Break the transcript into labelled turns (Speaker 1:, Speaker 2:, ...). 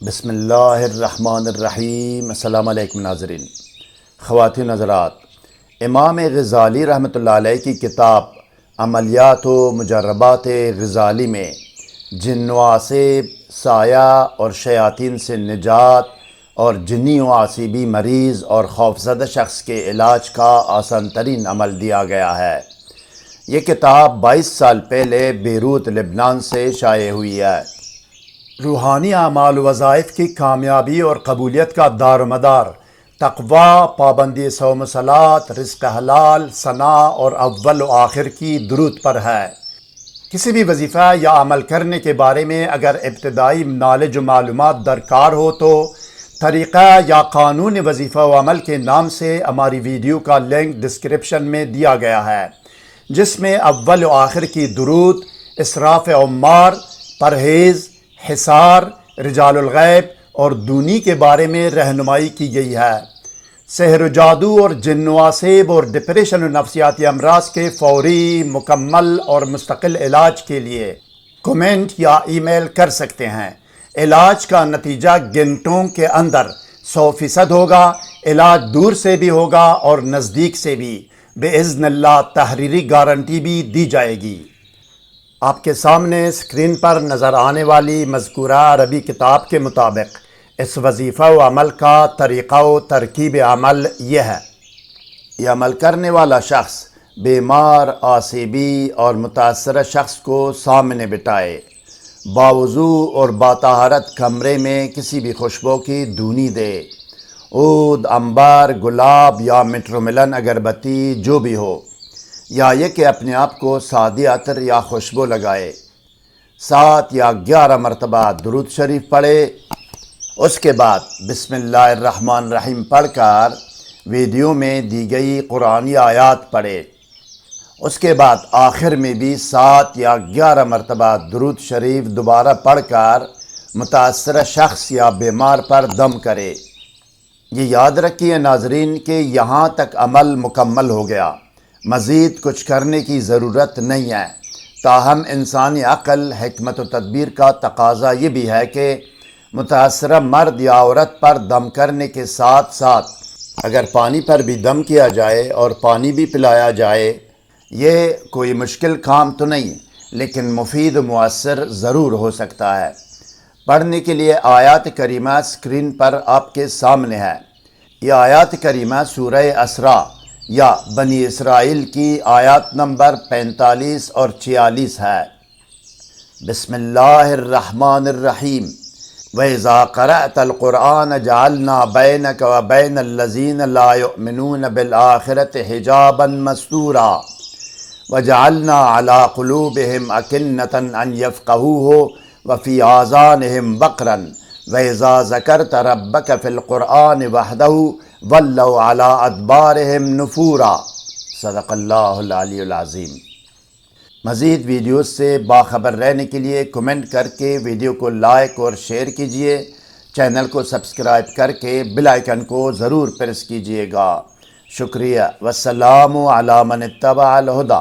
Speaker 1: بسم اللہ الرحمن الرحیم۔ السلام علیکم ناظرین، خواتین حضرات، امام غزالی رحمۃ اللہ علیہ کی کتاب عملیات و مجربات غزالی میں جن و عصیب، سایہ اور شیاطین سے نجات اور جنی و عصیبی مریض اور خوفزدہ شخص کے علاج کا آسان ترین عمل دیا گیا ہے۔ یہ کتاب 22 سال پہلے بیروت لبنان سے شائع ہوئی ہے۔ روحانی اعمال و وظائف کی کامیابی اور قبولیت کا دار و مدار تقویٰ، پابندی صوم و صلاۃ، رزق حلال، ثناء اور اول و آخر کی درود پر ہے۔ کسی بھی وظیفہ یا عمل کرنے کے بارے میں اگر ابتدائی نالج و معلومات درکار ہو تو طریقہ یا قانون وظیفہ و عمل کے نام سے ہماری ویڈیو کا لنک ڈسکرپشن میں دیا گیا ہے، جس میں اول و آخر کی درود، اسراف عمار، پرہیز، حصار، رجال الغیب اور دونی کے بارے میں رہنمائی کی گئی ہے۔ سحر و جادو اور جن و عصیب اور ڈپریشن و نفسیاتی امراض کے فوری، مکمل اور مستقل علاج کے لیے کمنٹ یا ای میل کر سکتے ہیں۔ علاج کا نتیجہ گھنٹوں کے اندر 100% ہوگا۔ علاج دور سے بھی ہوگا اور نزدیک سے بھی، باذن اللہ تحریری گارنٹی بھی دی جائے گی۔ آپ کے سامنے اسکرین پر نظر آنے والی مذکورہ عربی کتاب کے مطابق اس وظیفہ و عمل کا طریقہ و ترکیب عمل یہ ہے۔ یہ عمل کرنے والا شخص بیمار، عصبی اور متاثرہ شخص کو سامنے بٹھائے، باوضو اور باطہارت کمرے میں کسی بھی خوشبو کی دھونی دے، عود، عنبر، گلاب یا میٹروملن اگربتی جو بھی ہو، یا یہ کہ اپنے آپ کو سادی عطر یا خوشبو لگائے، 7 یا 11 مرتبہ درود شریف پڑھے۔ اس کے بعد بسم اللہ الرحمن الرحیم پڑھ کر ویڈیو میں دی گئی قرآنی آیات پڑھے۔ اس کے بعد آخر میں بھی 7 یا 11 مرتبہ درود شریف دوبارہ پڑھ کر متاثرہ شخص یا بیمار پر دم کرے۔ یہ یاد رکھیے ناظرین کہ یہاں تک عمل مکمل ہو گیا، مزید کچھ کرنے کی ضرورت نہیں ہے۔ تاہم انسانی عقل، حکمت و تدبیر کا تقاضا یہ بھی ہے کہ متاثرہ مرد یا عورت پر دم کرنے کے ساتھ ساتھ اگر پانی پر بھی دم کیا جائے اور پانی بھی پلایا جائے، یہ کوئی مشکل کام تو نہیں، لیکن مفید و مؤثر ضرور ہو سکتا ہے۔ پڑھنے کے لیے آیات کریمہ اسکرین پر آپ کے سامنے ہے۔ یہ آیات کریمہ سورہ اسراء یا بنی اسرائیل کی آیات نمبر 45 اور 46 ہے۔ بسم اللہ الرحمن الرحیم۔ وَإِذَا قَرَأْتَ الْقُرْآنَ جَعَلْنَا بَيْنَكَ وَبَيْنَ الَّذِينَ لَا يُؤْمِنُونَ بِالْآخِرَةِ حِجَابًا مَسْتُورًا وَجَعَلْنَا عَلَىٰ قُلُوبِهِمْ أَكِنَّةً أَن يَفْقَهُوهُ وَفِي آذَانِهِمْ وَقْرًا وَإِذَا ذَكَرْتَ رَبَّكَ فِي الْقُرْآنِ وَحْدَهُ وَلَّوْا عَلَىٰ أَدْبَارِهِمْ نُفُورًا۔ صدق اللہ العلی العظیم۔ مزید ویڈیوز سے باخبر رہنے کے لیے کمنٹ کر کے ویڈیو کو لائک اور شیئر کیجیے، چینل کو سبسکرائب کر کے بیل آئیکن کو ضرور پریس کیجیے گا۔ شکریہ۔ والسلام علی من اتبع الہدی۔